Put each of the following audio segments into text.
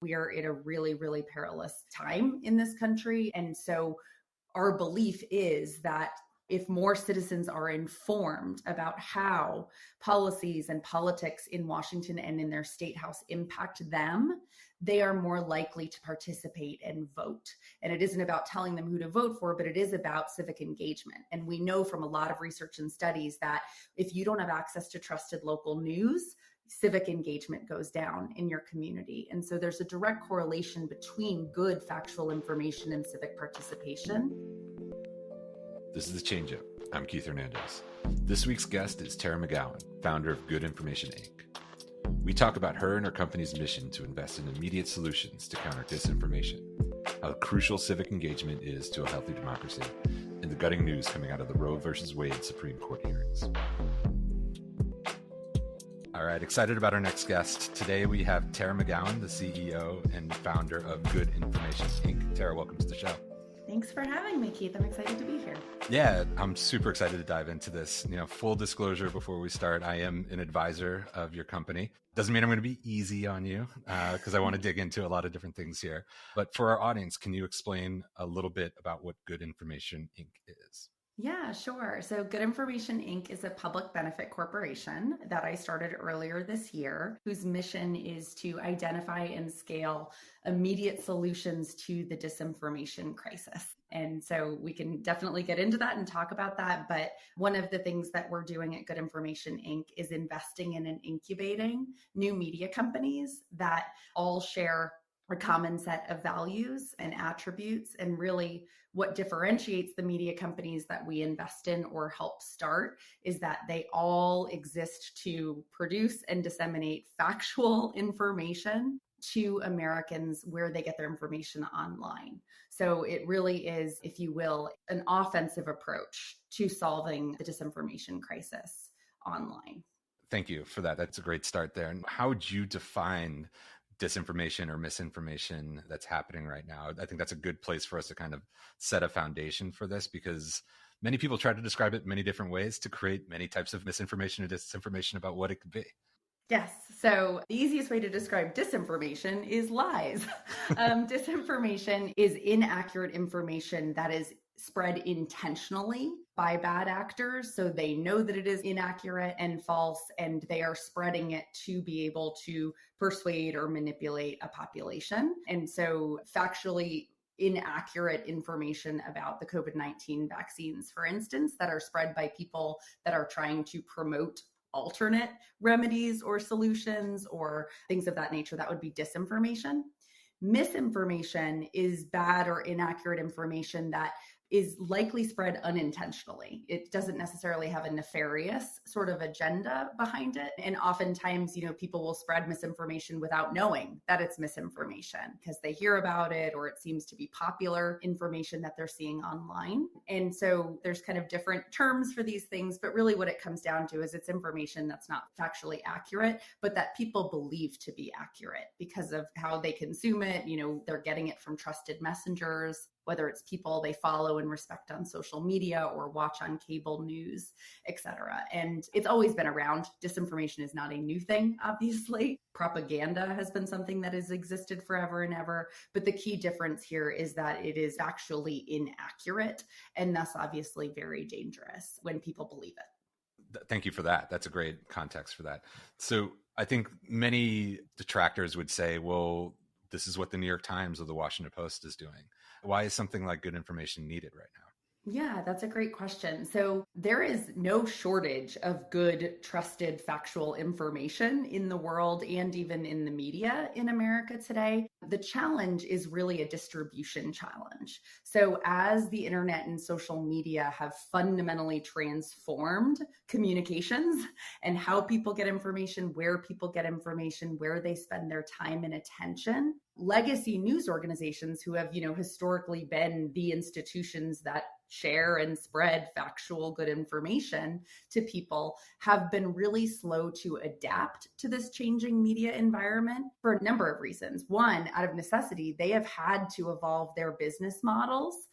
We are in a really, really perilous time in this country. And so our belief is that if more citizens are informed about how policies and politics in Washington and in their state house impact them, they are more likely to participate and vote. And it isn't about telling them who to vote for, but it is about civic engagement. And we know from a lot of research and studies that if you don't have access to trusted local news, civic engagement goes down in your community. And so there's a direct correlation between good factual information and civic participation. This is the Changeup. I'm Keith Hernandez. This week's guest is Tara McGowan, founder of Good Information, Inc. We talk about her and her company's mission to invest in immediate solutions to counter disinformation, how crucial civic engagement is to a healthy democracy, and the gutting news coming out of the Roe versus Wade Supreme Court hearings. All right, excited about our next guest. Today we have Tara McGowan, the CEO and founder of Good Information, Inc. Tara, welcome to the show. Thanks for having me, Keith. I'm excited to be here. Yeah, I'm super excited to dive into this. Full disclosure before we start, I am an advisor of your company. Doesn't mean I'm going to be easy on you because I want to dig into a lot of different things here. But for our audience, can you explain a little bit about what Good Information, Inc. is? Yeah, sure. So Good Information, Inc. is a public benefit corporation that I started earlier this year, whose mission is to identify and scale immediate solutions to the disinformation crisis. And so we can definitely get into that and talk about that. But one of the things that we're doing at Good Information, Inc. is investing in and incubating new media companies that all share a common set of values and attributes. And really what differentiates the media companies that we invest in or help start is that they all exist to produce and disseminate factual information to Americans where they get their information online. So it really is, if you will, an offensive approach to solving the disinformation crisis online. Thank you for that. That's a great start there. And how would you define disinformation or misinformation that's happening right now? I think that's a good place for us to kind of set a foundation for this, because many people try to describe it many different ways to create many types of misinformation and disinformation about what it could be. Yes. So the easiest way to describe disinformation is lies. Disinformation is inaccurate information that is spread intentionally by bad actors. So they know that it is inaccurate and false, and they are spreading it to be able to persuade or manipulate a population. And so factually inaccurate information about the COVID-19 vaccines, for instance, that are spread by people that are trying to promote alternate remedies or solutions or things of that nature, that would be disinformation. Misinformation is bad or inaccurate information that is likely spread unintentionally. It doesn't necessarily have a nefarious sort of agenda behind it. And oftentimes, people will spread misinformation without knowing that it's misinformation because they hear about it or it seems to be popular information that they're seeing online. And so there's kind of different terms for these things, but really what it comes down to is it's information that's not factually accurate, but that people believe to be accurate because of how they consume it. They're getting it from trusted messengers, whether it's people they follow and respect on social media or watch on cable news, et cetera. And it's always been around. Disinformation is not a new thing, obviously. Propaganda has been something that has existed forever and ever. But the key difference here is that it is actually inaccurate and thus obviously very dangerous when people believe it. Thank you for that. That's a great context for that. So I think many detractors would say, well, this is what the New York Times or the Washington Post is doing. Why is something like Good Information needed right now? Yeah, that's a great question. So there is no shortage of good, trusted, factual information in the world and even in the media in America today. The challenge is really a distribution challenge. So as the internet and social media have fundamentally transformed communications and how people get information, where people get information, where they spend their time and attention, legacy news organizations who have, historically been the institutions that share and spread factual good information to people have been really slow to adapt to this changing media environment for a number of reasons. One, out of necessity, they have had to evolve their business models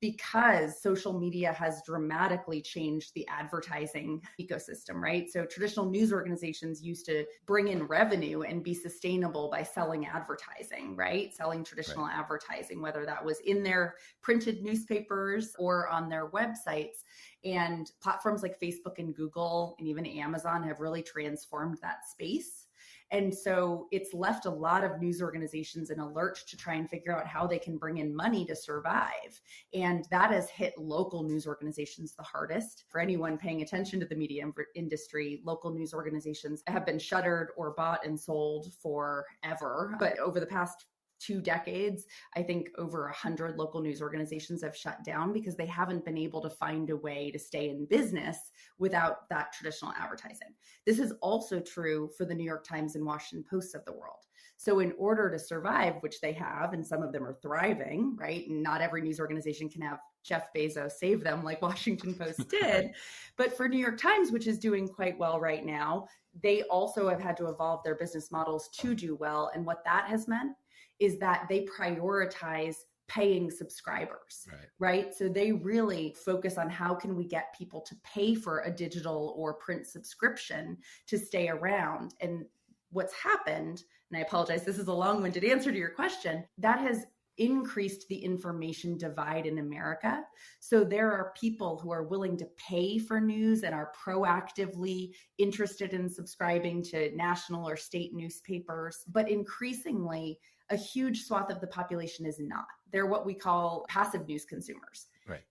because social media has dramatically changed the advertising ecosystem, right? So traditional news organizations used to bring in revenue and be sustainable by selling advertising, right? Selling traditional advertising, whether that was in their printed newspapers or on their websites. And platforms like Facebook and Google and even Amazon have really transformed that space. And so it's left a lot of news organizations in a lurch to try and figure out how they can bring in money to survive. And that has hit local news organizations the hardest. For anyone paying attention to the media industry, local news organizations have been shuttered or bought and sold forever. But over the past 2 decades, I think over 100 local news organizations have shut down because they haven't been able to find a way to stay in business without that traditional advertising. This is also true for the New York Times and Washington Post of the world. So in order to survive, which they have, and some of them are thriving, right? And not every news organization can have Jeff Bezos save them like Washington Post did. But for New York Times, which is doing quite well right now, they also have had to evolve their business models to do well. And what that has meant is that they prioritize paying subscribers, right? So they really focus on how can we get people to pay for a digital or print subscription to stay around. And what's happened, and I apologize, this is a long-winded answer to your question, that has increased the information divide in America. So there are people who are willing to pay for news and are proactively interested in subscribing to national or state newspapers, but increasingly, a huge swath of the population is not. They're what we call passive news consumers.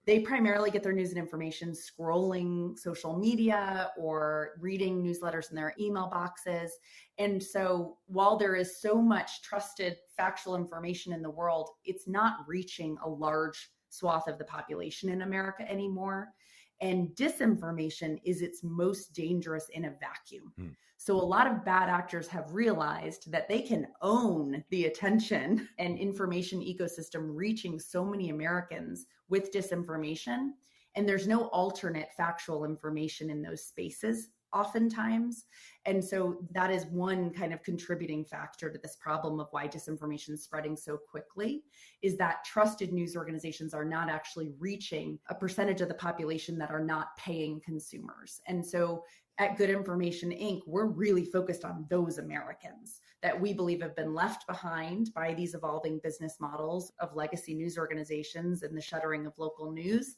They primarily get their news and information scrolling social media or reading newsletters in their email boxes. And so while there is so much trusted factual information in the world, it's not reaching a large swath of the population in America anymore. And disinformation is its most dangerous in a vacuum. So a lot of bad actors have realized that they can own the attention and information ecosystem reaching so many Americans with disinformation. And there's no alternate factual information in those spaces oftentimes. And so that is one kind of contributing factor to this problem of why disinformation is spreading so quickly, is that trusted news organizations are not actually reaching a percentage of the population that are not paying consumers. And so at Good Information, Inc., we're really focused on those Americans that we believe have been left behind by these evolving business models of legacy news organizations and the shuttering of local news,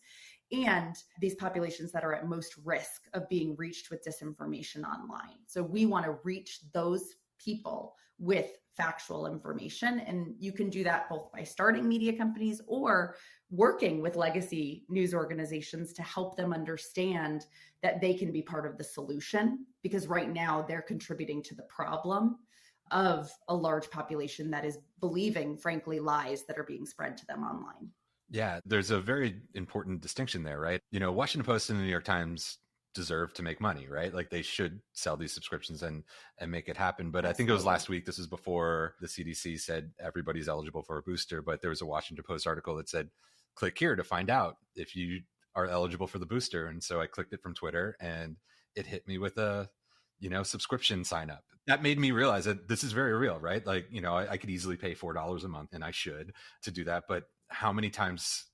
and these populations that are at most risk of being reached with disinformation online. So we want to reach those people with factual information. And you can do that both by starting media companies or working with legacy news organizations to help them understand that they can be part of the solution, because right now they're contributing to the problem of a large population that is believing, frankly, lies that are being spread to them online. Yeah, there's a very important distinction there, right? You know, Washington Post and the New York Times deserve to make money, right? Like they should sell these subscriptions and make it happen. But I think it was last week, this is before the CDC said everybody's eligible for a booster, but there was a Washington Post article that said, click here to find out if you are eligible for the booster. And so I clicked it from Twitter and it hit me with a, subscription sign up. That made me realize that this is very real, right? Like, I could easily pay $4 a month, and I should, to do that. But how many times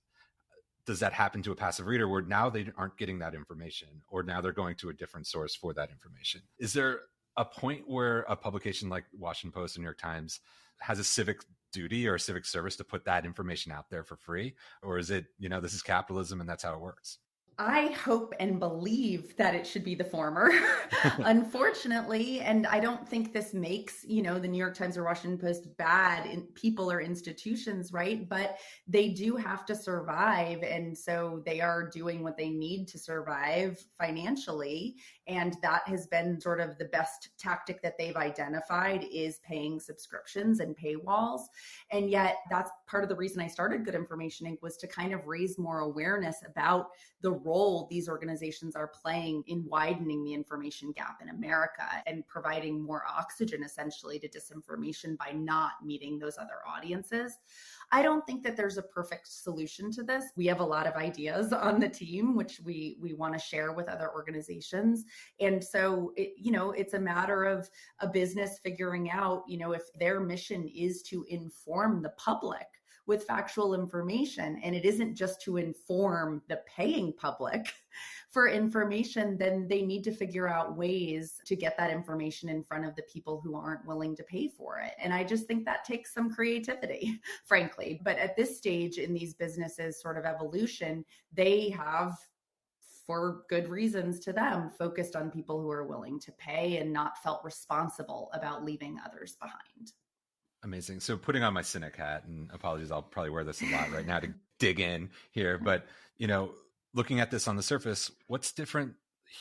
does that happen to a passive reader where now they aren't getting that information, or now they're going to a different source for that information? Is there a point where a publication like Washington Post and New York Times has a civic duty or a civic service to put that information out there for free? Or is it, this is capitalism and that's how it works? I hope and believe that it should be the former, unfortunately. And I don't think this makes, the New York Times or Washington Post bad in people or institutions, right? But they do have to survive. And so they are doing what they need to survive financially. And that has been sort of the best tactic that they've identified, is paying subscriptions and paywalls. And yet that's part of the reason I started Good Information Inc. was to kind of raise more awareness about the role these organizations are playing in widening the information gap in America and providing more oxygen essentially to disinformation by not meeting those other audiences. I don't think that there's a perfect solution to this. We have a lot of ideas on the team, which we want to share with other organizations. And so, it's a matter of a business figuring out, if their mission is to inform the public, with factual information and it isn't just to inform the paying public for information, then they need to figure out ways to get that information in front of the people who aren't willing to pay for it. And I just think that takes some creativity, frankly. But at this stage in these businesses sort of evolution, they have, for good reasons to them, focused on people who are willing to pay and not felt responsible about leaving others behind. Amazing. So putting on my cynic hat, and apologies, I'll probably wear this a lot right now to dig in here, but looking at this on the surface, what's different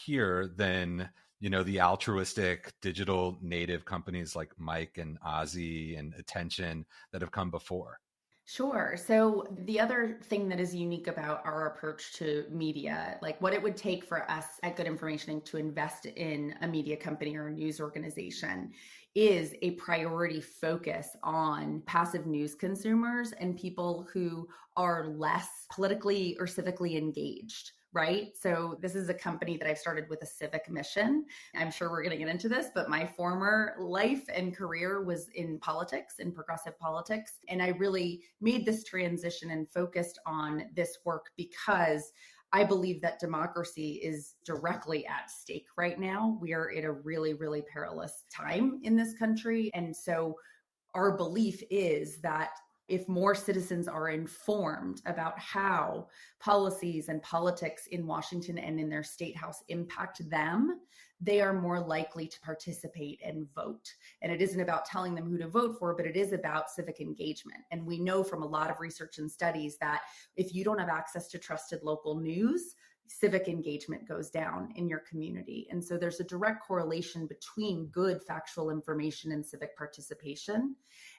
here than, the altruistic digital native companies like Mike and Ozzy and Attention that have come before? Sure. So the other thing that is unique about our approach to media, like what it would take for us at Good Information to invest in a media company or a news organization, is a priority focus on passive news consumers and people who are less politically or civically engaged. Right. So this is a company that I've started with a civic mission. I'm sure we're going to get into this, but my former life and career was in politics, in progressive politics. And I really made this transition and focused on this work because I believe that democracy is directly at stake right now. We are in a really, really perilous time in this country. And so our belief is that if more citizens are informed about how policies and politics in Washington and in their state house impact them, they are more likely to participate and vote. And it isn't about telling them who to vote for, but it is about civic engagement. And we know from a lot of research and studies that if you don't have access to trusted local news, civic engagement goes down in your community. And so there's a direct correlation between good factual information and civic participation.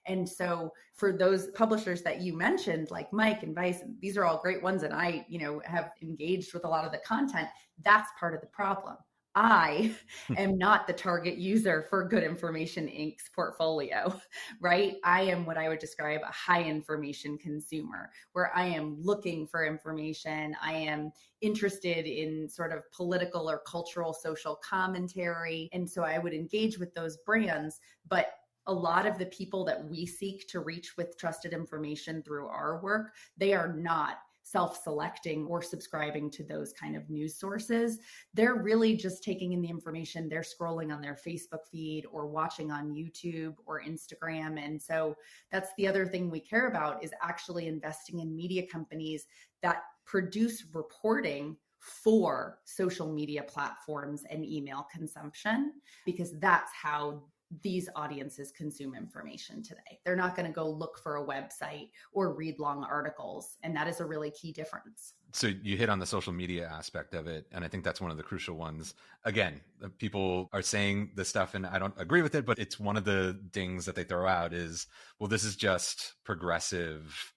And so for those publishers that you mentioned, like Mike and Vice, these are all great ones. And I, have engaged with a lot of the content. That's part of the problem. I am not the target user for Good Information Inc.'s portfolio, right? I am what I would describe a high information consumer, where I am looking for information. I am interested in sort of political or cultural social commentary. And so I would engage with those brands, but a lot of the people that we seek to reach with trusted information through our work, they are not self-selecting or subscribing to those kind of news sources. They're really just taking in the information. They're scrolling on their Facebook feed or watching on YouTube or Instagram. And so that's the other thing we care about, is actually investing in media companies that produce reporting for social media platforms and email consumption, because that's how these audiences consume information today. They're not going to go look for a website or read long articles. And that is a really key difference. So you hit on the social media aspect of it. And I think that's one of the crucial ones. Again, people are saying this stuff and I don't agree with it, but it's one of the dings that they throw out is, well, this is just progressive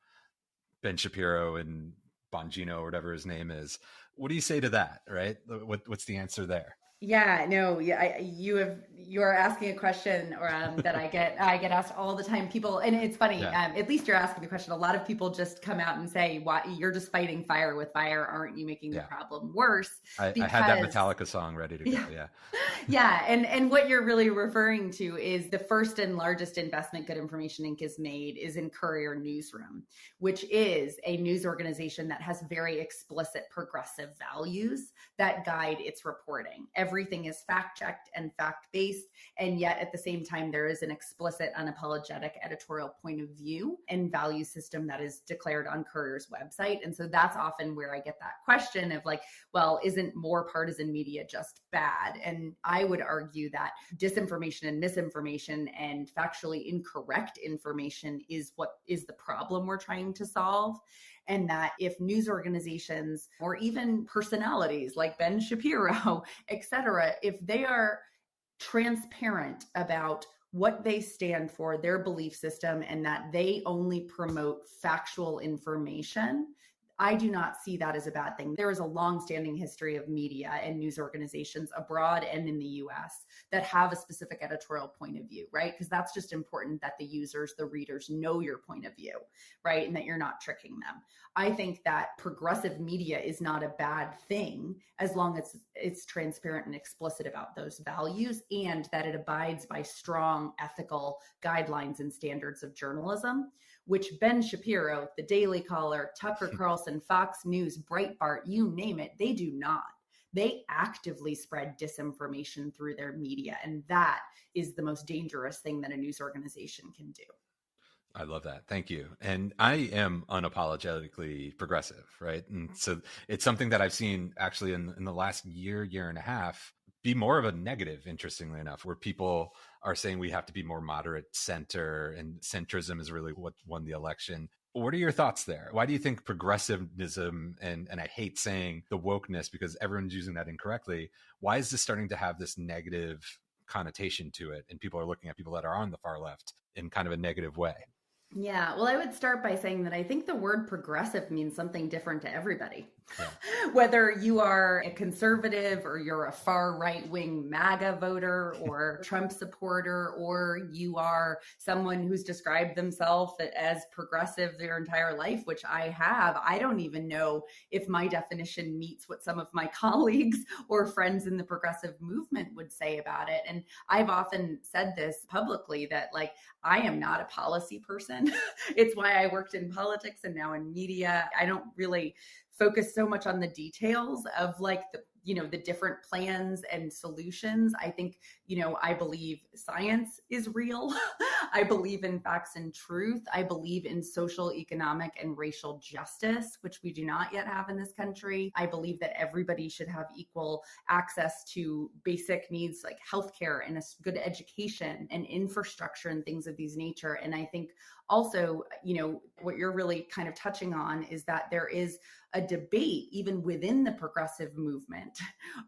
Ben Shapiro and Bongino or whatever his name is. What do you say to that, right? What's the answer there? Yeah, no, yeah, you are asking a question that I get asked all the time. People, and it's funny. Yeah. At least you're asking the question. A lot of people just come out and say, "Why you're just fighting fire with fire? Aren't you making the problem worse?" I had that Metallica song ready to go. Yeah. Yeah, and what you're really referring to is the first and largest investment Good Information Inc. has made is in Courier Newsroom, which is a news organization that has very explicit progressive values that guide its reporting. Everything is fact-checked and fact-based, and yet at the same time, there is an explicit, unapologetic editorial point of view and value system that is declared on Courier's website. And so that's often where I get that question of like, well, isn't more partisan media just bad? And I would argue that disinformation and misinformation and factually incorrect information is what is the problem we're trying to solve. And that if news organizations or even personalities like Ben Shapiro, et cetera, if they are transparent about what they stand for, their belief system, and that they only promote factual information, I do not see that as a bad thing. There is a long-standing history of media and news organizations abroad and in the US that have a specific editorial point of view, right? Because that's just important that the users, the readers know your point of view, right? And that you're not tricking them. I think that progressive media is not a bad thing as long as it's transparent and explicit about those values and that it abides by strong ethical guidelines and standards of journalism, which Ben Shapiro, The Daily Caller, Tucker Carlson, Fox News, Breitbart, you name it, they do not. They actively spread disinformation through their media. And that is the most dangerous thing that a news organization can do. I love that. Thank you. And I am unapologetically progressive, right? And so it's something that I've seen actually in the last year and a half be more of a negative, interestingly enough, where people are saying we have to be more moderate center and centrism is really what won the election. What are your thoughts there? Why do you think progressivism, and I hate saying the wokeness because everyone's using that incorrectly, why is this starting to have this negative connotation to it? And people are looking at people that are on the far left in kind of a negative way. Yeah, well, I would start by saying that I think the word progressive means something different to everybody. Yeah. Whether you are a conservative or you're a far right-wing MAGA voter or Trump supporter, or you are someone who's described themselves as progressive their entire life, which I have, I don't even know if my definition meets what some of my colleagues or friends in the progressive movement would say about it. And I've often said this publicly that like, I am not a policy person. It's why I worked in politics and now in media. I don't really focus so much on the details of like the different plans and solutions. I think, I believe science is real. I believe in facts and truth. I believe in social, economic, and racial justice, which we do not yet have in this country. I believe that everybody should have equal access to basic needs like healthcare and a good education and infrastructure and things of these nature. And I think also, what you're really kind of touching on is that there is a debate even within the progressive movement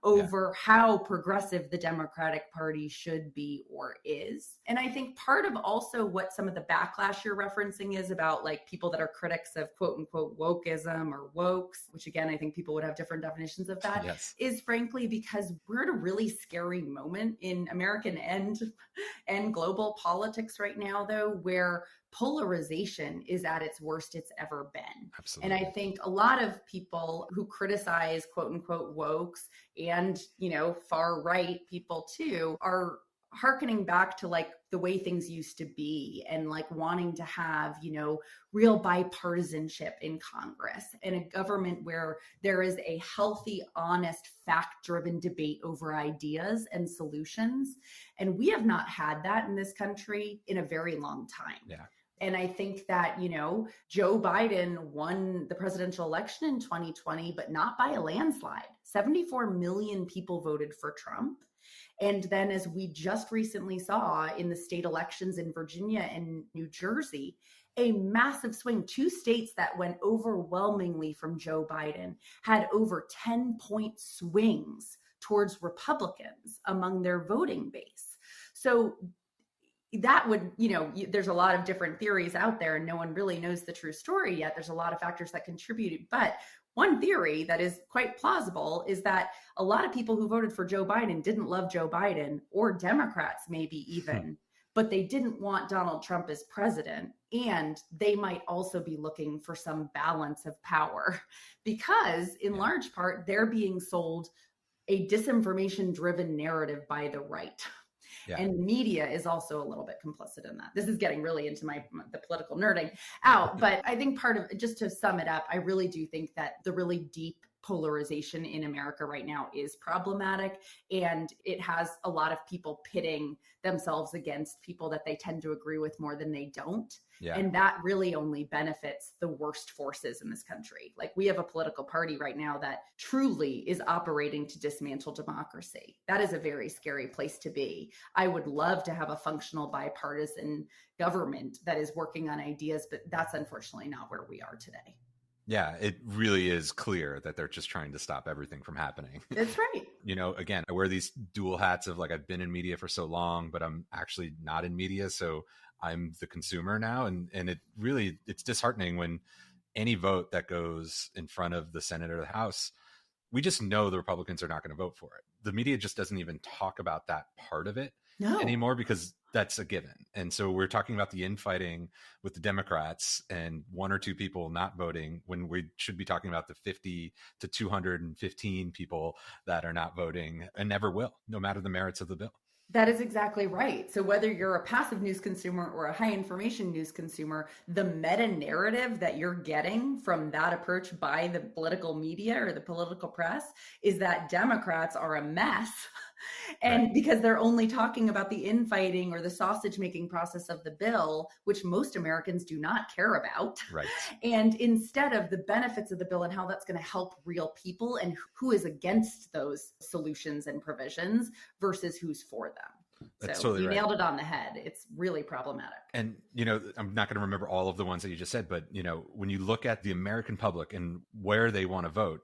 over how progressive the Democratic Party should be or is. And I think part of also what some of the backlash you're referencing is about like people that are critics of quote unquote wokeism or wokes, which again, I think people would have different definitions of that, is frankly because we're at a really scary moment in American and global politics right now, though, where polarization is at its worst it's ever been. Absolutely. And I think a lot of people who criticize quote unquote wokes and, far right people too are hearkening back to like the way things used to be and like wanting to have, real bipartisanship in Congress and a government where there is a healthy, honest, fact-driven debate over ideas and solutions. And we have not had that in this country in a very long time. Yeah. And I think that, Joe Biden won the presidential election in 2020, but not by a landslide. 74 million people voted for Trump. And then as we just recently saw in the state elections in Virginia and New Jersey, a massive swing. 2 states that went overwhelmingly from Joe Biden had over 10-point swings towards Republicans among their voting base. So that would, there's a lot of different theories out there and no one really knows the true story yet. There's a lot of factors that contributed, but one theory that is quite plausible is that a lot of people who voted for Joe Biden didn't love Joe Biden, or Democrats maybe even, but they didn't want Donald Trump as president. And they might also be looking for some balance of power because in large part, they're being sold a disinformation-driven narrative by the right. Yeah. And media is also a little bit complicit in that. This is getting really into the political nerding out, but I think part of, just to sum it up, I really do think that the really deep polarization in America right now is problematic, and it has a lot of people pitting themselves against people that they tend to agree with more than they don't. Yeah. And that really only benefits the worst forces in this country. Like, we have a political party right now that truly is operating to dismantle democracy. That is a very scary place to be. I would love to have a functional bipartisan government that is working on ideas, but that's unfortunately not where we are today. Yeah, it really is clear that they're just trying to stop everything from happening. That's right. Again, I wear these dual hats of like, I've been in media for so long, but I'm actually not in media. So I'm the consumer now. And it's disheartening when any vote that goes in front of the Senate or the House, we just know the Republicans are not going to vote for it. The media just doesn't even talk about that part of it No. anymore because that's a given. And so we're talking about the infighting with the Democrats and one or two people not voting when we should be talking about the 50 to 215 people that are not voting and never will, no matter the merits of the bill. That is exactly right. So whether you're a passive news consumer or a high information news consumer, the meta narrative that you're getting from that approach by the political media or the political press is that Democrats are a mess. And Right. because they're only talking about the infighting or the sausage making process of the bill, which most Americans do not care about. Right. And instead of the benefits of the bill and how that's going to help real people and who is against those solutions and provisions versus who's for them. That's So totally you right. nailed it on the head. It's really problematic. And, I'm not going to remember all of the ones that you just said, but, when you look at the American public and where they want to vote,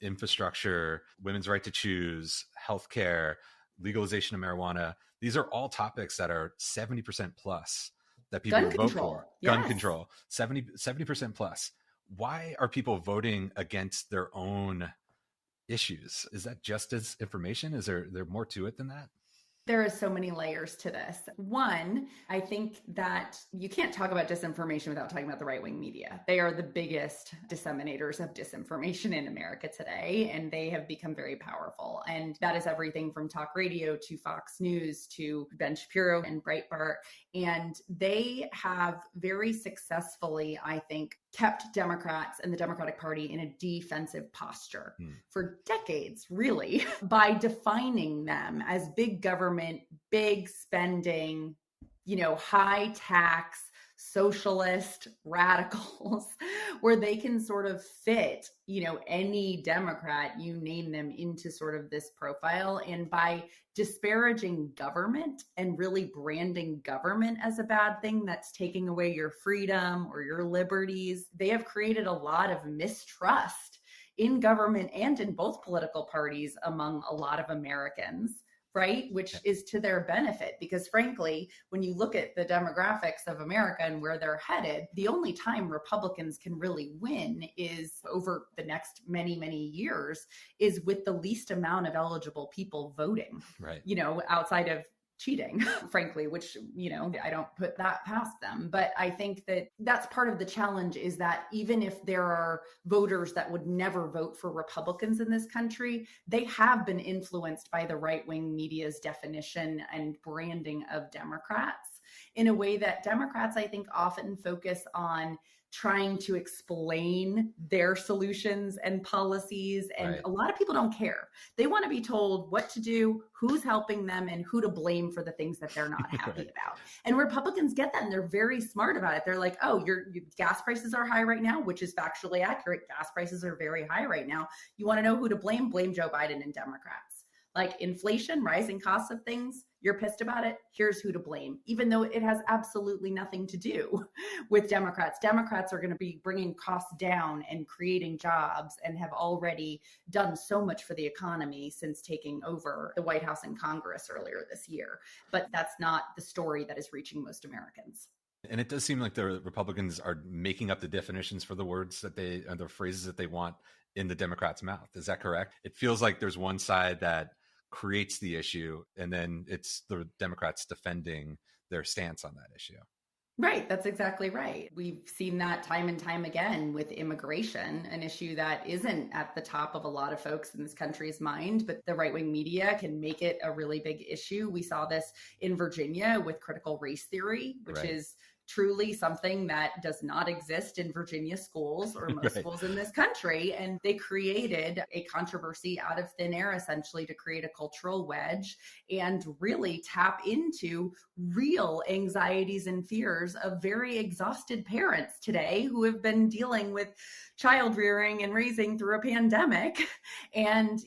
infrastructure, women's right to choose, healthcare, legalization of marijuana, these are all topics that are 70% plus that people Gun vote control. for. Yes. Gun control, 70% plus. Why are people voting against their own issues? Is that just disinformation? Is there more to it than that? There are so many layers to this. One, I think that you can't talk about disinformation without talking about the right-wing media. They are the biggest disseminators of disinformation in America today, and they have become very powerful. And that is everything from talk radio to Fox News to Ben Shapiro and Breitbart. And they have very successfully, I think, kept Democrats and the Democratic Party in a defensive posture for decades, really, by defining them as big government, big spending, high tax, socialist radicals, where they can sort of fit, any Democrat, you name them, into sort of this profile. And by disparaging government and really branding government as a bad thing that's taking away your freedom or your liberties, they have created a lot of mistrust in government and in both political parties among a lot of Americans. Right? Which is to their benefit, because frankly, when you look at the demographics of America and where they're headed, the only time Republicans can really win is over the next many, many years is with the least amount of eligible people voting, Right. Outside of cheating, frankly, which, I don't put that past them. But I think that that's part of the challenge, is that even if there are voters that would never vote for Republicans in this country, they have been influenced by the right-wing media's definition and branding of Democrats in a way that Democrats, I think, often focus on trying to explain their solutions and policies. And Right. a lot of people don't care. They want to be told what to do, who's helping them, and who to blame for the things that they're not happy Right. about. And Republicans get that, and they're very smart about it. They're like, oh, your gas prices are high right now, which is factually accurate. Gas prices are very high right now. You want to know who to blame? Blame Joe Biden and Democrats. Like inflation, rising costs of things, you're pissed about it, here's who to blame, even though it has absolutely nothing to do with Democrats. Democrats are going to be bringing costs down and creating jobs and have already done so much for the economy since taking over the White House and Congress earlier this year. But that's not the story that is reaching most Americans. And it does seem like the Republicans are making up the definitions for the words that the phrases that they want in the Democrats' mouth. Is that correct? It feels like there's one side that creates the issue, and then it's the Democrats defending their stance on that issue. Right. That's exactly right. We've seen that time and time again with immigration, an issue that isn't at the top of a lot of folks in this country's mind, but the right-wing media can make it a really big issue. We saw this in Virginia with critical race theory, which Right. is truly something that does not exist in Virginia schools or most Right. schools in this country. And they created a controversy out of thin air, essentially, to create a cultural wedge and really tap into real anxieties and fears of very exhausted parents today who have been dealing with child rearing and raising through a pandemic, and,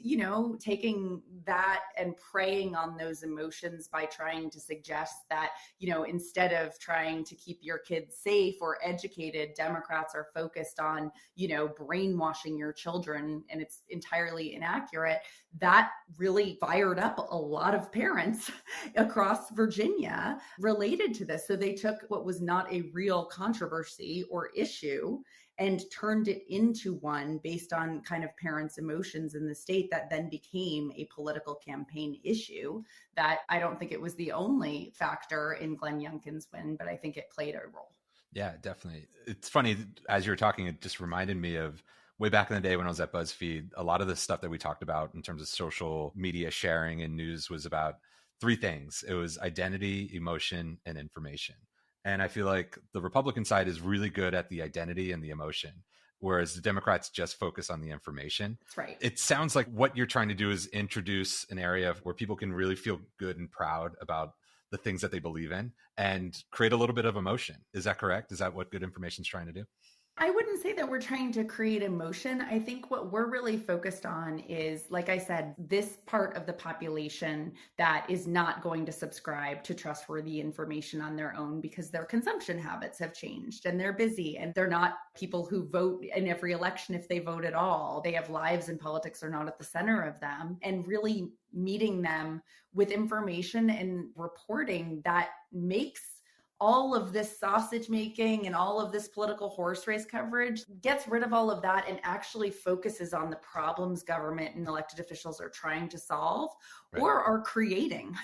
taking that and preying on those emotions by trying to suggest that, instead of trying to keep your kids safe or educated, Democrats are focused on, brainwashing your children, and it's entirely inaccurate. That really fired up a lot of parents across Virginia related to this. So they took what was not a real controversy or issue and turned it into one based on kind of parents' emotions in the state that then became a political campaign issue. That I don't think it was the only factor in Glenn Youngkin's win, but I think it played a role. Yeah, definitely. It's funny, as you were talking, it just reminded me of way back in the day when I was at BuzzFeed. A lot of the stuff that we talked about in terms of social media sharing and news was about three things. It was identity, emotion, and information. And I feel like the Republican side is really good at the identity and the emotion, whereas the Democrats just focus on the information. That's right. It sounds like what you're trying to do is introduce an area where people can really feel good and proud about the things that they believe in and create a little bit of emotion. Is that correct? Is that what good information is trying to do? I wouldn't say that we're trying to create emotion. I think what we're really focused on is, like I said, this part of the population that is not going to subscribe to trustworthy information on their own because their consumption habits have changed and they're busy and they're not people who vote in every election if they vote at all. They have lives and politics are not at the center of them, and really meeting them with information and reporting that makes all of this sausage making and all of this political horse race coverage, gets rid of all of that and actually focuses on the problems government and elected officials are trying to solve, right, or are creating,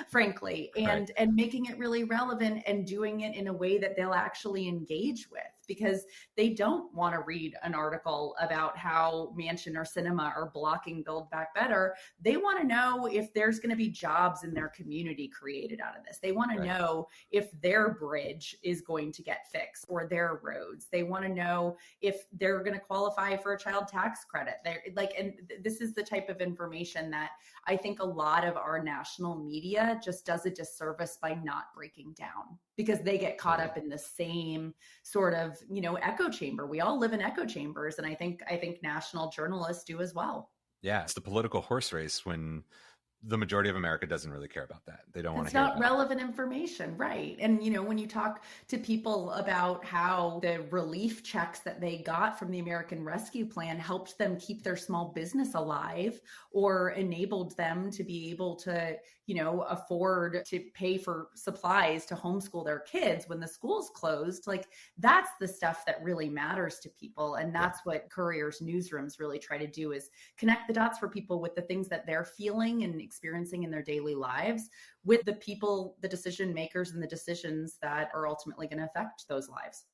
frankly, and making it really relevant and doing it in a way that they'll actually engage with, because they don't want to read an article about how Manchin or Sinema are blocking Build Back Better. They want to know if there's going to be jobs in their community created out of this. They want to know if their bridge is going to get fixed or their roads. They want to know if they're going to qualify for a child tax credit. And this is the type of information that I think a lot of our national media just does a disservice by not breaking down, because they get caught up in the same sort of, echo chamber. We all live in echo chambers. And I think national journalists do as well. Yeah. It's the political horse race when the majority of America doesn't really care about that. They don't want to hear about it. It's not relevant information, right? And, when you talk to people about how the relief checks that they got from the American Rescue Plan helped them keep their small business alive or enabled them to be able to, afford to pay for supplies to homeschool their kids when the schools closed, like that's the stuff that really matters to people. And that's what Courier's newsrooms really try to do, is connect the dots for people with the things that they're feeling and experiencing in their daily lives with the people, the decision makers, and the decisions that are ultimately going to affect those lives.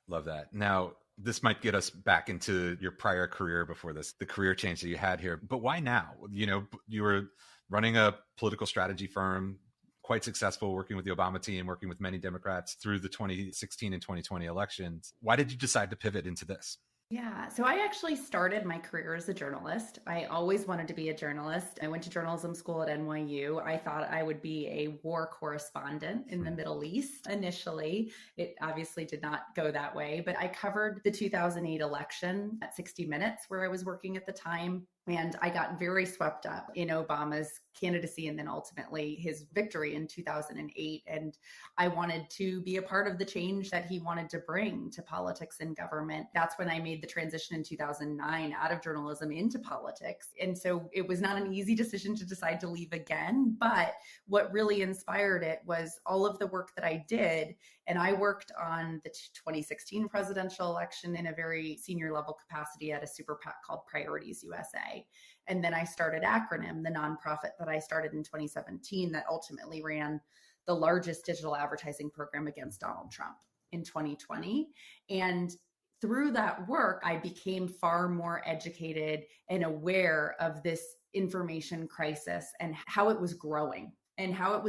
Love that. Now, this might get us back into your prior career before this, the career change that you had here. But why now? You were running a political strategy firm, quite successful, working with the Obama team, working with many Democrats through the 2016 and 2020 elections. Why did you decide to pivot into this? Yeah, so I actually started my career as a journalist. I always wanted to be a journalist. I went to journalism school at NYU. I thought I would be a war correspondent in the Middle East initially. It obviously did not go that way, but I covered the 2008 election at 60 Minutes, where I was working at the time. And I got very swept up in Obama's candidacy and then ultimately his victory in 2008. And I wanted to be a part of the change that he wanted to bring to politics and government. That's when I made the transition in 2009 out of journalism into politics. And so it was not an easy decision to decide to leave again. But what really inspired it was all of the work that I did. And I worked on the 2016 presidential election in a very senior level capacity at a super PAC called Priorities USA. And then I started Acronym, the nonprofit that I started in 2017 that ultimately ran the largest digital advertising program against Donald Trump in 2020. And through that work, I became far more educated and aware of this information crisis and how it was growing. And how it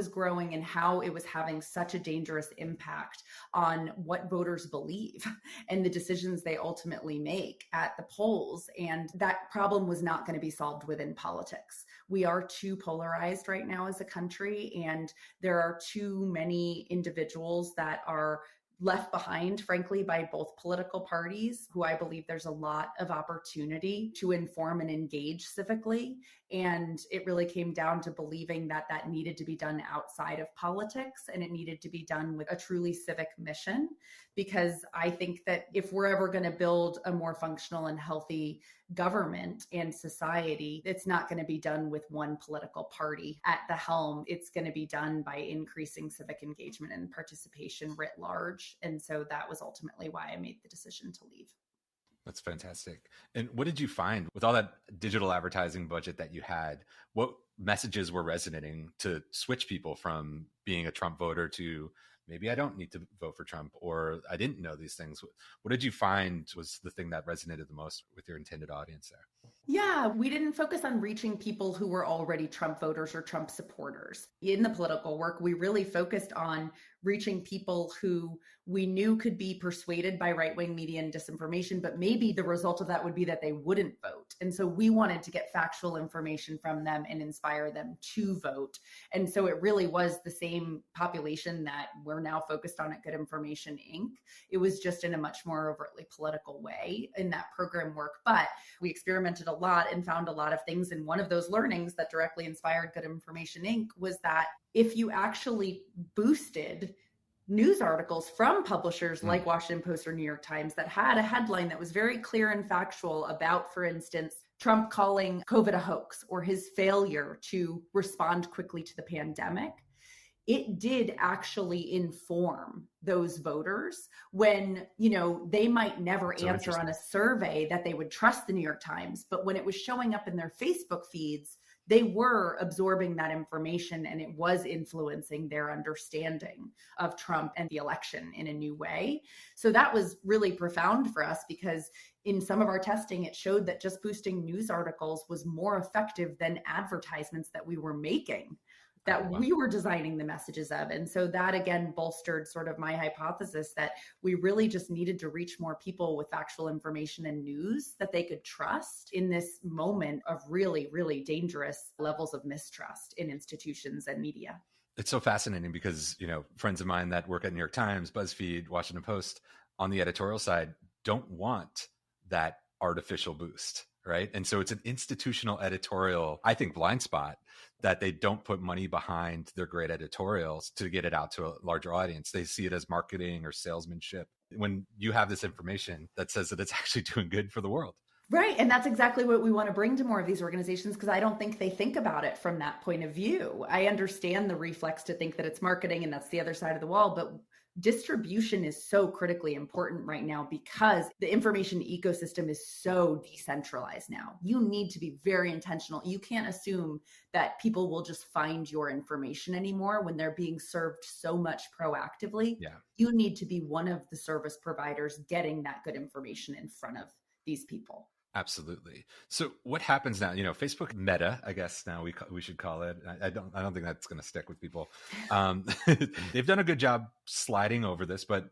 was having such a dangerous impact on what voters believe and the decisions they ultimately make at the polls. And that problem was not going to be solved within politics. We are too polarized right now as a country, and there are too many individuals that are left behind, frankly, by both political parties, who I believe there's a lot of opportunity to inform and engage civically. And it really came down to believing that that needed to be done outside of politics, and it needed to be done with a truly civic mission. Because I think that if we're ever going to build a more functional and healthy government and society, it's not going to be done with one political party at the helm. It's going to be done by increasing civic engagement and participation writ large. And so that was ultimately why I made the decision to leave. That's fantastic. And what did you find with all that digital advertising budget that you had? What messages were resonating to switch people from being a Trump voter to maybe I don't need to vote for Trump, or I didn't know these things? What did you find was the thing that resonated the most with your intended audience there? Yeah, we didn't focus on reaching people who were already Trump voters or Trump supporters. In the political work, we really focused on reaching people who we knew could be persuaded by right-wing media and disinformation, but maybe the result of that would be that they wouldn't vote. And so we wanted to get factual information from them and inspire them to vote. And so it really was the same population that we're now focused on at Good Information, Inc. It was just in a much more overtly political way in that program work. But we experimented a lot and found a lot of things. And one of those learnings that directly inspired Good Information, Inc. was that if you actually boosted news articles from publishers like Washington Post or New York Times that had a headline that was very clear and factual about, for instance, Trump calling COVID a hoax or his failure to respond quickly to the pandemic, it did actually inform those voters when, they might never answer on a survey that they would trust the New York Times, but when it was showing up in their Facebook feeds, they were absorbing that information and it was influencing their understanding of Trump and the election in a new way. So that was really profound for us because in some of our testing, it showed that just boosting news articles was more effective than advertisements that we were making, that we were designing the messages of. And so that again bolstered sort of my hypothesis that we really just needed to reach more people with factual information and news that they could trust in this moment of really, really dangerous levels of mistrust in institutions and media. It's so fascinating because, friends of mine that work at New York Times, BuzzFeed, Washington Post on the editorial side don't want that artificial boost, right? And so it's an institutional editorial, I think, blind spot that they don't put money behind their great editorials to get it out to a larger audience. They see it as marketing or salesmanship when you have this information that says that it's actually doing good for the world. Right. And that's exactly what we want to bring to more of these organizations, because I don't think they think about it from that point of view. I understand the reflex to think that it's marketing and that's the other side of the wall, but distribution is so critically important right now because the information ecosystem is so decentralized now. You need to be very intentional. You can't assume that people will just find your information anymore when they're being served so much proactively. Yeah. You need to be one of the service providers getting that good information in front of these people. Absolutely. So what happens now? Facebook Meta, I guess now we should call it. I don't think that's going to stick with people. They've done a good job sliding over this, but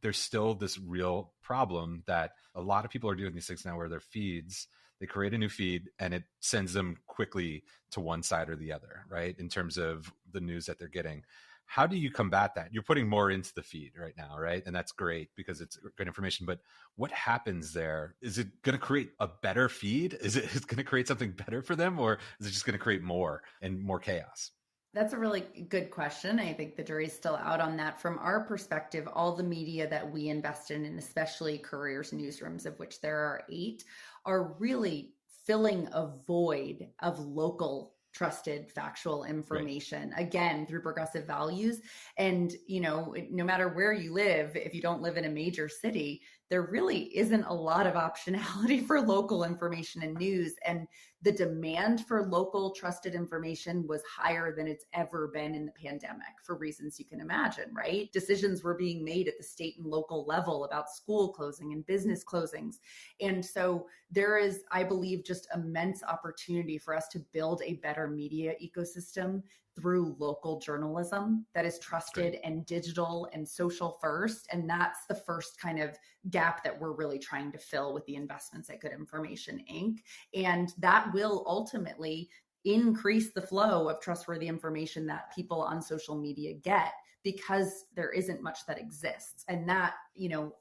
there's still this real problem that a lot of people are doing these things now where their feeds, they create a new feed and it sends them quickly to one side or the other, right? In terms of the news that they're getting. How do you combat that? You're putting more into the feed right now, right? And that's great because it's good information. But what happens there? Is it going to create a better feed? Is it going to create something better for them? Or is it just going to create more and more chaos? That's a really good question. I think the jury's still out on that. From our perspective, all the media that we invest in, and especially Courier's newsrooms, of which there are 8, are really filling a void of local trusted factual information, right, again, through progressive values. And, no matter where you live, if you don't live in a major city, there really isn't a lot of optionality for local information and news. And the demand for local trusted information was higher than it's ever been in the pandemic for reasons you can imagine, right? Decisions were being made at the state and local level about school closing and business closings. And so there is, I believe, just immense opportunity for us to build a better media ecosystem through local journalism that is trusted and digital and social first. And that's the first kind of gap that we're really trying to fill with the investments at Good Information, Inc. And that will ultimately increase the flow of trustworthy information that people on social media get, because there isn't much that exists. And that,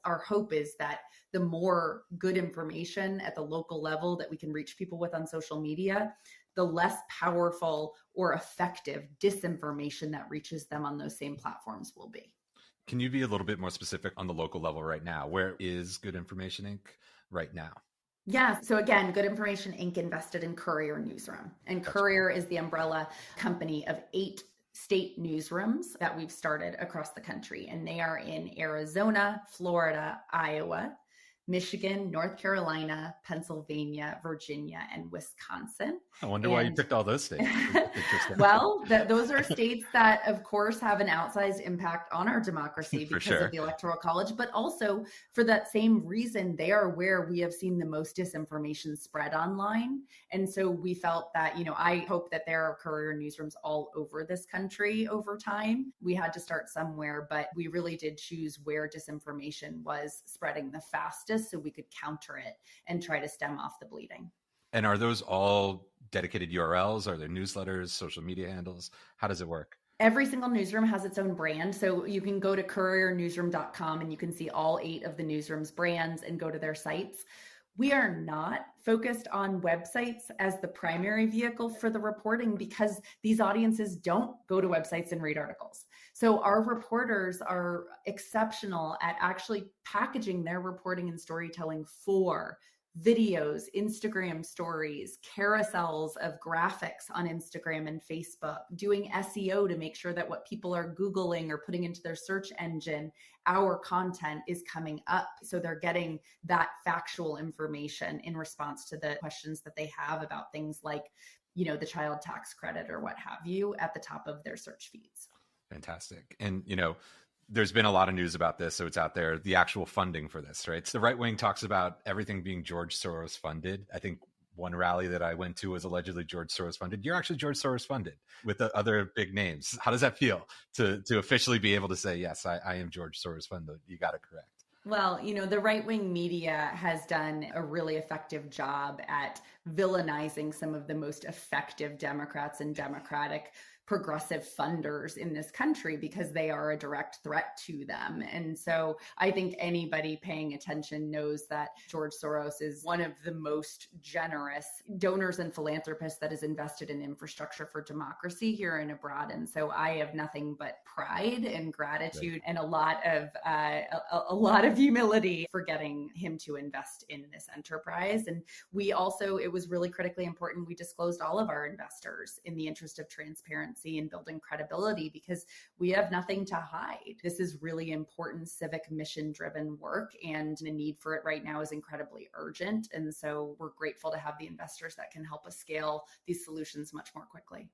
our hope is that the more good information at the local level that we can reach people with on social media, the less powerful or effective disinformation that reaches them on those same platforms will be. Can you be a little bit more specific on the local level right now? Where is Good Information, Inc. right now? Yeah. So again, Good Information, Inc. invested in Courier Newsroom. And Courier is the umbrella company of 8 state newsrooms that we've started across the country. And they are in Arizona, Florida, Iowa, Michigan, North Carolina, Pennsylvania, Virginia, and Wisconsin. I wonder why you picked all those states. Interesting. Well, those are states that, of course, have an outsized impact on our democracy because of the Electoral College, but also for that same reason, they are where we have seen the most disinformation spread online. And so we felt that, I hope that there are Courier newsrooms all over this country over time. We had to start somewhere, but we really did choose where disinformation was spreading the fastest so we could counter it and try to stem off the bleeding. And are those all dedicated URLs? Are there newsletters, social media handles? How does it work? Every single newsroom has its own brand. So you can go to couriernewsroom.com and you can see all 8 of the newsroom's brands and go to their sites. We are not focused on websites as the primary vehicle for the reporting because these audiences don't go to websites and read articles. So our reporters are exceptional at actually packaging their reporting and storytelling for videos, Instagram stories, carousels of graphics on Instagram and Facebook, doing SEO to make sure that what people are Googling or putting into their search engine, our content is coming up. So they're getting that factual information in response to the questions that they have about things like, the child tax credit or what have you at the top of their search feeds. Fantastic. And, there's been a lot of news about this, so it's out there, the actual funding for this, right? So the right wing talks about everything being George Soros funded. I think one rally that I went to was allegedly George Soros funded. You're actually George Soros funded with the other big names. How does that feel to officially be able to say, yes, I am George Soros funded? You got it correct. Well, the right-wing media has done a really effective job at villainizing some of the most effective Democrats and Democratic progressive funders in this country because they are a direct threat to them. And so I think anybody paying attention knows that George Soros is one of the most generous donors and philanthropists that is invested in infrastructure for democracy here and abroad. And so I have nothing but pride and gratitude and a lot of humility for getting him to invest in this enterprise. And we also, it was really critically important, we disclosed all of our investors in the interest of transparency and building credibility because we have nothing to hide. This is really important civic mission-driven work, and the need for it right now is incredibly urgent. And so we're grateful to have the investors that can help us scale these solutions much more quickly.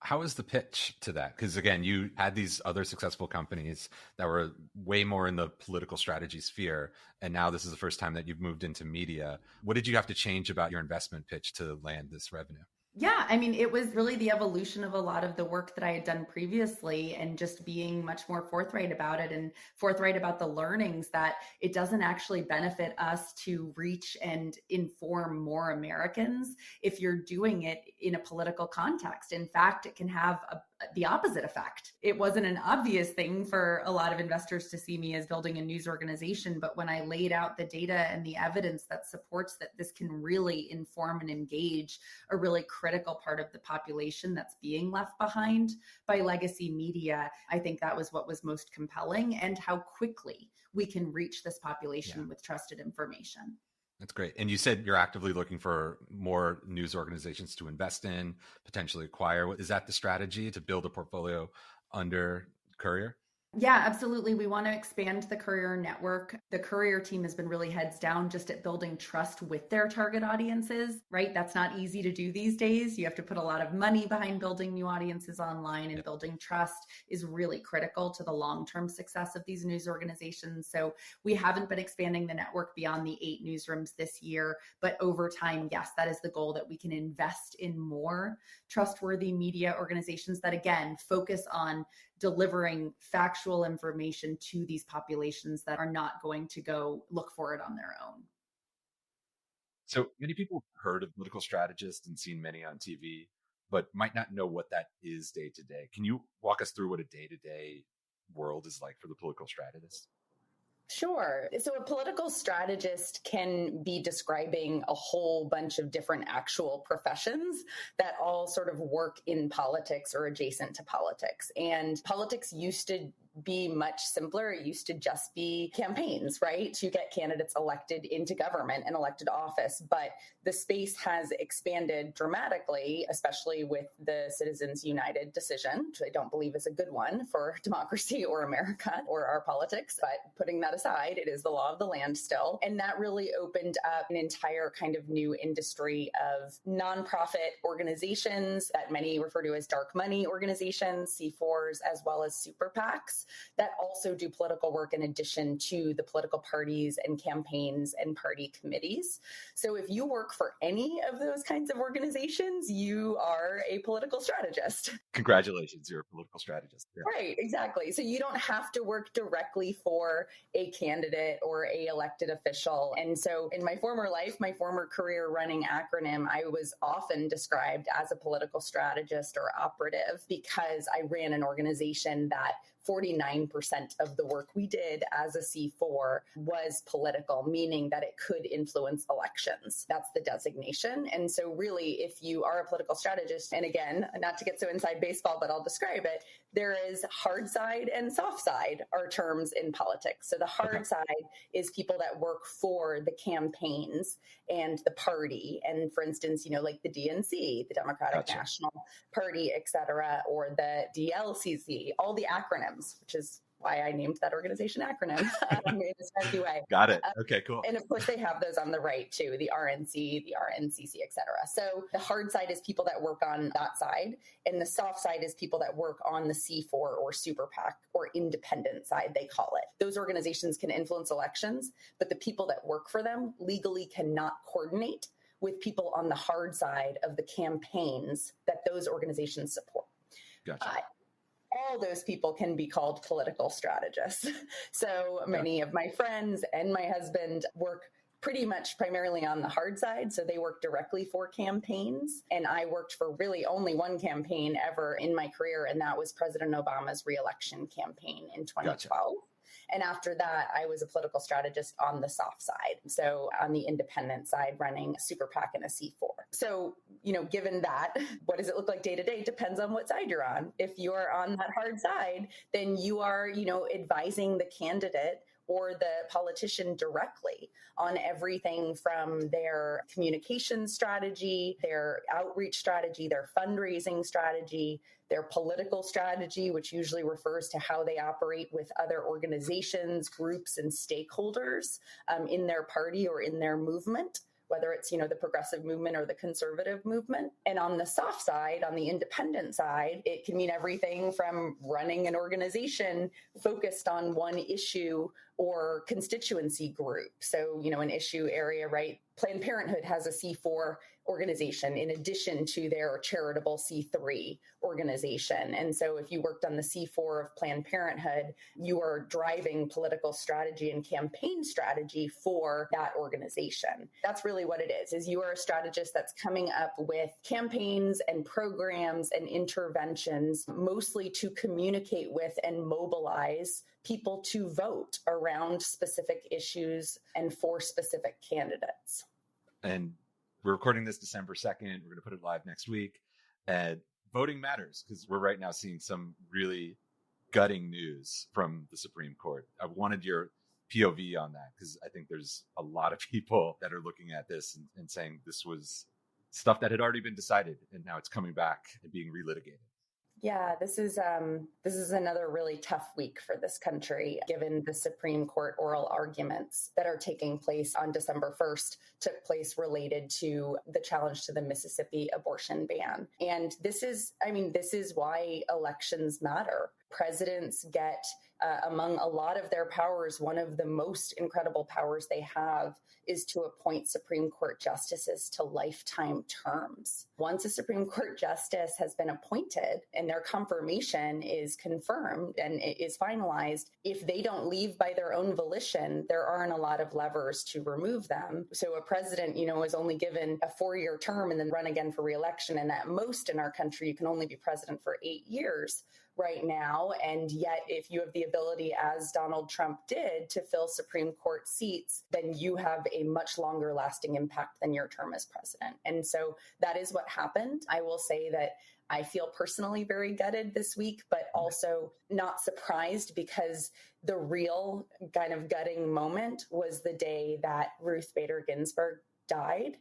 How is the pitch to that? Because again, you had these other successful companies that were way more in the political strategy sphere. And now this is the first time that you've moved into media. What did you have to change about your investment pitch to land this revenue? Yeah, I mean, it was really the evolution of a lot of the work that I had done previously and just being much more forthright about it and forthright about the learnings that it doesn't actually benefit us to reach and inform more Americans if you're doing it in a political context. In fact, it can have the opposite effect. It wasn't an obvious thing for a lot of investors to see me as building a news organization, but when I laid out the data and the evidence that supports that this can really inform and engage a really critical part of the population that's being left behind by legacy media, I think that was what was most compelling, and how quickly we can reach this population with trusted information. That's great. And you said you're actively looking for more news organizations to invest in, potentially acquire. Is that the strategy, to build a portfolio under Courier? Yeah, absolutely. We want to expand the Courier network. The Courier team has been really heads down just at building trust with their target audiences, right? That's not easy to do these days. You have to put a lot of money behind building new audiences online, and building trust is really critical to the long-term success of these news organizations. So we haven't been expanding the network beyond the 8 newsrooms this year, but over time, yes, that is the goal, that we can invest in more trustworthy media organizations that, again, focus on delivering factual information to these populations that are not going to go look for it on their own. So many people have heard of political strategists and seen many on TV, but might not know what that is day to day. Can you walk us through what a day-to-day world is like for the political strategist? Sure. So a political strategist can be describing a whole bunch of different actual professions that all sort of work in politics or adjacent to politics. And politics used to be much simpler. It used to just be campaigns, right, to get candidates elected into government and elected office. But the space has expanded dramatically, especially with the Citizens United decision, which I don't believe is a good one for democracy or America or our politics. But putting that aside, it is the law of the land still. And that really opened up an entire kind of new industry of nonprofit organizations that many refer to as dark money organizations, C4s, as well as super PACs that also do political work in addition to the political parties and campaigns and party committees. So if you work for any of those kinds of organizations, you are a political strategist. Congratulations, you're a political strategist. Yeah. Right, exactly. So you don't have to work directly for a candidate or a elected official. And so in my former life, my former career running acronym, I was often described as a political strategist or operative because I ran an organization that 49% of the work we did as a C4 was political, meaning that it could influence elections. That's the designation. And so really, if you are a political strategist, and again, not to get so inside baseball, but I'll describe it, there is hard side and soft side are terms in politics. So the hard side is people that work for the campaigns and the party. And for instance, like the DNC, the Democratic National Party, et cetera, or the DLCC, all the acronyms, which is why I named that organization acronym in a snarky way. Got it. Okay, cool. And of course, they have those on the right too, the RNC, the RNCC, et cetera. So the hard side is people that work on that side. And the soft side is people that work on the C4 or super PAC or independent side, they call it. Those organizations can influence elections, but the people that work for them legally cannot coordinate with people on the hard side of the campaigns that those organizations support. Gotcha. All those people can be called political strategists. So many of my friends and my husband work pretty much primarily on the hard side. So they work directly for campaigns. And I worked for really only one campaign ever in my career, and that was President Obama's re-election campaign in 2012. Gotcha. And after that, I was a political strategist on the soft side. So on the independent side, running a super PAC and a C4. So, given that, what does it look like day to day? Depends on what side you're on. If you're on that hard side, then you are, advising the candidate or the politician directly on everything from their communication strategy, their outreach strategy, their fundraising strategy, their political strategy, which usually refers to how they operate with other organizations, groups, and stakeholders in their party or in their movement, whether it's, the progressive movement or the conservative movement. And on the soft side, on the independent side, it can mean everything from running an organization focused on one issue or constituency group. So, an issue area, right? Planned Parenthood has a C4 organization in addition to their charitable C3 organization. And so if you worked on the C4 of Planned Parenthood, you are driving political strategy and campaign strategy for that organization. That's really what it is you are a strategist that's coming up with campaigns and programs and interventions, mostly to communicate with and mobilize people to vote around specific issues and for specific candidates. And we're recording this December 2nd. We're going to put it live next week. And voting matters because we're right now seeing some really gutting news from the Supreme Court. I wanted your POV on that because I think there's a lot of people that are looking at this and saying this was stuff that had already been decided and now it's coming back and being relitigated. Yeah, this is another really tough week for this country, given the Supreme Court oral arguments that are taking place on December 1st, took place related to the challenge to the Mississippi abortion ban. And this is why elections matter. Presidents get, among a lot of their powers, one of the most incredible powers they have is to appoint Supreme Court justices to lifetime terms. Once a Supreme Court justice has been appointed and their confirmation is confirmed and it is finalized, if they don't leave by their own volition, there aren't a lot of levers to remove them. So a president, is only given a 4-year term and then run again for re-election. And at most in our country, you can only be president for 8 years right now. And yet, if you have the ability, as Donald Trump did, to fill Supreme Court seats, then you have a much longer lasting impact than your term as president. And so that is what happened. I will say that I feel personally very gutted this week, but also not surprised, because the real kind of gutting moment was the day that Ruth Bader Ginsburg died,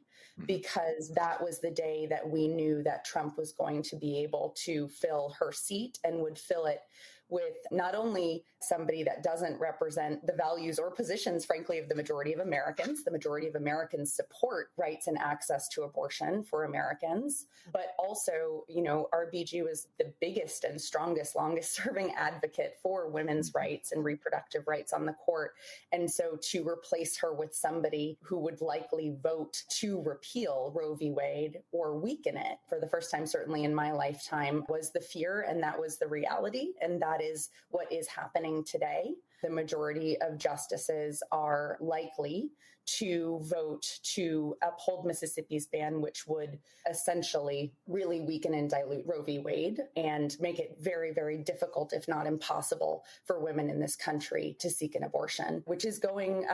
because that was the day that we knew that Trump was going to be able to fill her seat, and would fill it with not only somebody that doesn't represent the values or positions, frankly, of the majority of Americans. The majority of Americans support rights and access to abortion for Americans, but also, RBG was the biggest and strongest, longest serving advocate for women's rights and reproductive rights on the court. And so to replace her with somebody who would likely vote to repeal Roe v. Wade or weaken it for the first time, certainly in my lifetime, was the fear, and that was the reality. And that is what is happening today. The majority of justices are likely to vote to uphold Mississippi's ban, which would essentially really weaken and dilute Roe v. Wade and make it very, very difficult, if not impossible, for women in this country to seek an abortion, which is going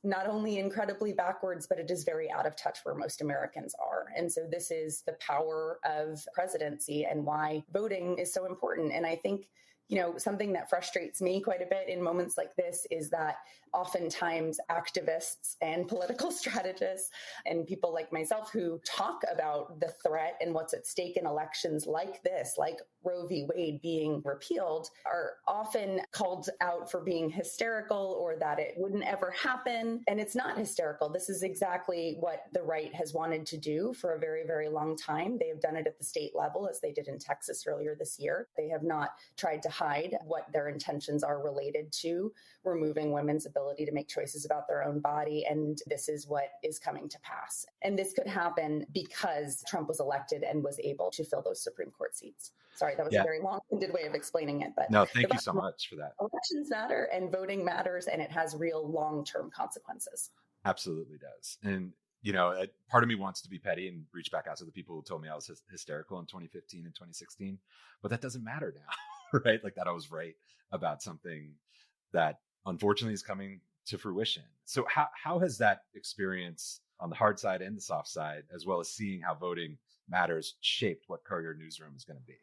not only incredibly backwards, but it is very out of touch where most Americans are. And so this is the power of presidency and why voting is so important. And I think something that frustrates me quite a bit in moments like this is that oftentimes activists and political strategists and people like myself who talk about the threat and what's at stake in elections like this, like Roe v. Wade being repealed, are often called out for being hysterical or that it wouldn't ever happen. And it's not hysterical. This is exactly what the right has wanted to do for a very, very long time. They have done it at the state level, as they did in Texas earlier this year. They have not tried to hide what their intentions are related to removing women's ability to make choices about their own body. And this is what is coming to pass. And this could happen because Trump was elected and was able to fill those Supreme Court seats. Sorry, that was a very long-winded way of explaining it. But no, thank you so much for that. Elections matter and voting matters, and it has real long-term consequences. Absolutely does. And part of me wants to be petty and reach back out to the people who told me I was hysterical in 2015 and 2016, but that doesn't matter now, right? Like that I was right about something that unfortunately is coming to fruition. So how has that experience on the hard side and the soft side, as well as seeing how voting matters, shaped what Courier Newsroom is going to be?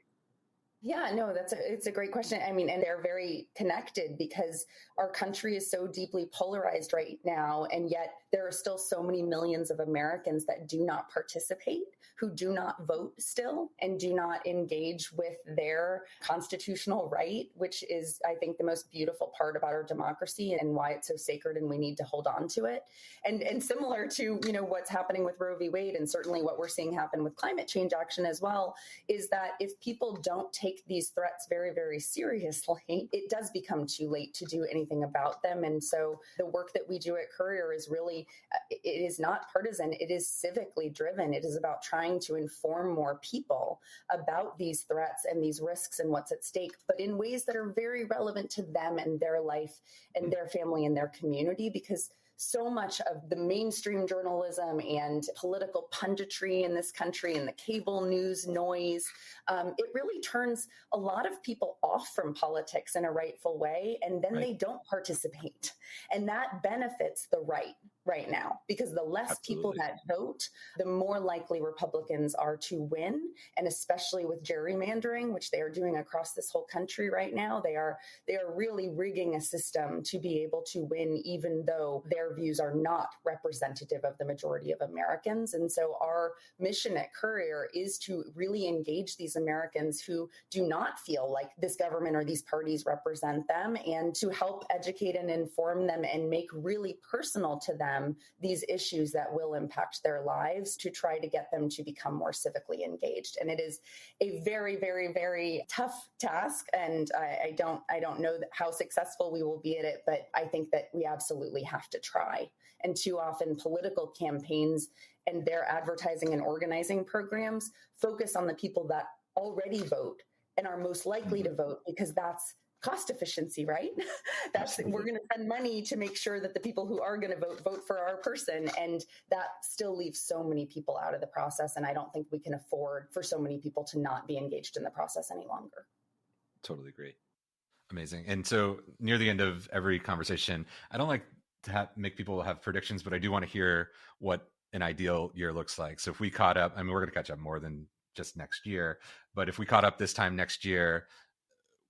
Yeah, no, it's a great question. I mean, and they're very connected because our country is so deeply polarized right now. And yet there are still so many millions of Americans that do not participate, who do not vote still, and do not engage with their constitutional right, which is, I think, the most beautiful part about our democracy and why it's so sacred and we need to hold on to it. And similar to, what's happening with Roe v. Wade, and certainly what we're seeing happen with climate change action as well, is that if people don't take these threats very, very seriously, it does become too late to do anything about them. And so the work that we do at Courier is really, it is not partisan, it is civically driven. It is about trying to inform more people about these threats and these risks and what's at stake, but in ways that are very relevant to them and their life and their family and their community, because so much of the mainstream journalism and political punditry in this country and the cable news noise, it really turns a lot of people off from politics in a rightful way, and then they don't participate. And that benefits the right now, because the less people that vote, the more likely Republicans are to win. And especially with gerrymandering, which they are doing across this whole country right now, they are really rigging a system to be able to win, even though their views are not representative of the majority of Americans. And so our mission at Courier is to really engage these Americans who do not feel like this government or these parties represent them, and to help educate and inform them and make really personal to them these issues that will impact their lives, to try to get them to become more civically engaged. And it is a very, very, very tough task. And I don't know how successful we will be at it, but I think that we absolutely have to try. And too often political campaigns and their advertising and organizing programs focus on the people that already vote and are most likely to vote, because that's cost efficiency, right? We're going to spend money to make sure that the people who are going to vote for our person. And that still leaves so many people out of the process. And I don't think we can afford for so many people to not be engaged in the process any longer. Totally agree. Amazing. And so near the end of every conversation, I don't like to make people have predictions, but I do want to hear what an ideal year looks like. So if we caught up, we're going to catch up more than just next year. But if we caught up this time next year,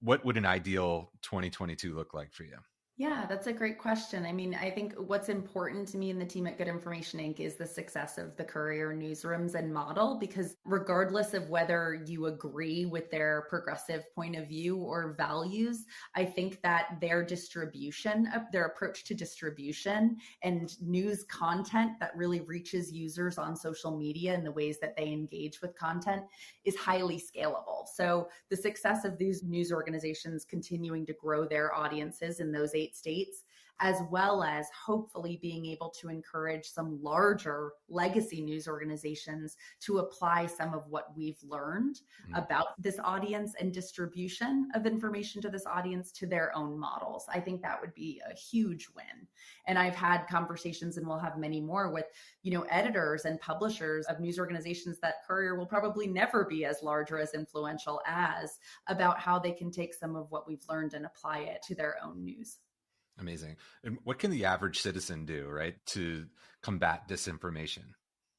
what would an ideal 2022 look like for you? Yeah, that's a great question. I mean, I think what's important to me and the team at Good Information Inc. is the success of the Courier newsrooms and model, because regardless of whether you agree with their progressive point of view or values, I think that their distribution, their approach to distribution and news content that really reaches users on social media and the ways that they engage with content is highly scalable. So the success of these news organizations continuing to grow their audiences in those 8 states, as well as hopefully being able to encourage some larger legacy news organizations to apply some of what we've learned about this audience and distribution of information to this audience to their own models. I think that would be a huge win. And I've had conversations, and we'll have many more, with, editors and publishers of news organizations that Courier will probably never be as large or as influential as, about how they can take some of what we've learned and apply it to their own news. Amazing. And what can the average citizen do, right, to combat disinformation?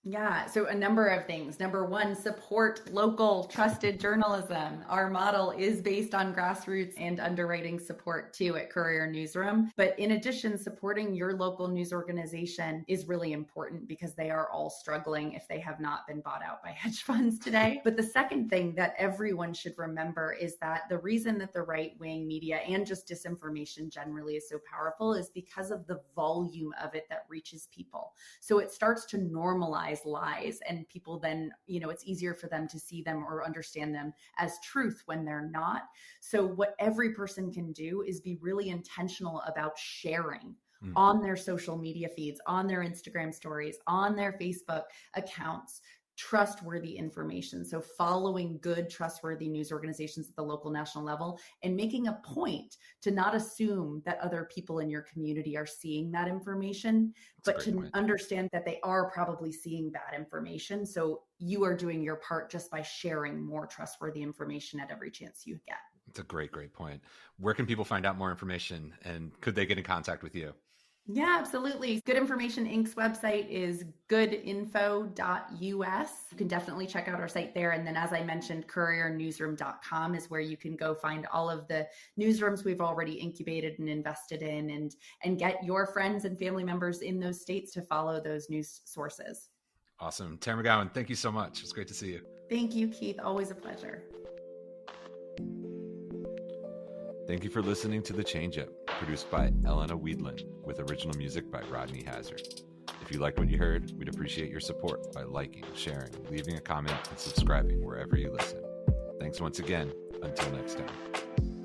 Yeah, so a number of things. Number one, support local trusted journalism. Our model is based on grassroots and underwriting support too at Courier Newsroom. But in addition, supporting your local news organization is really important, because they are all struggling if they have not been bought out by hedge funds today. But the second thing that everyone should remember is that the reason that the right-wing media and just disinformation generally is so powerful is because of the volume of it that reaches people. So it starts to normalize lies, and people then, it's easier for them to see them or understand them as truth when they're not. So what every person can do is be really intentional about sharing on their social media feeds, on their Instagram stories, on their Facebook accounts, trustworthy information. So following good, trustworthy news organizations at the local, national level, and making a point to not assume that other people in your community are seeing that information, but to understand that they are probably seeing bad information. So you are doing your part just by sharing more trustworthy information at every chance you get. It's a great point. Where can people find out more information, and could they get in contact with you? Yeah, absolutely. Good Information Inc.'s website is goodinfo.us. You can definitely check out our site there. And then, as I mentioned, couriernewsroom.com is where you can go find all of the newsrooms we've already incubated and invested in, and get your friends and family members in those states to follow those news sources. Awesome. Tara McGowan, thank you so much. It's great to see you. Thank you, Keith. Always a pleasure. Thank you for listening to The Changeup, produced by Elena Weedland, with original music by Rodney Hazard. If you liked what you heard, we'd appreciate your support by liking, sharing, leaving a comment, and subscribing wherever you listen. Thanks once again. Until next time.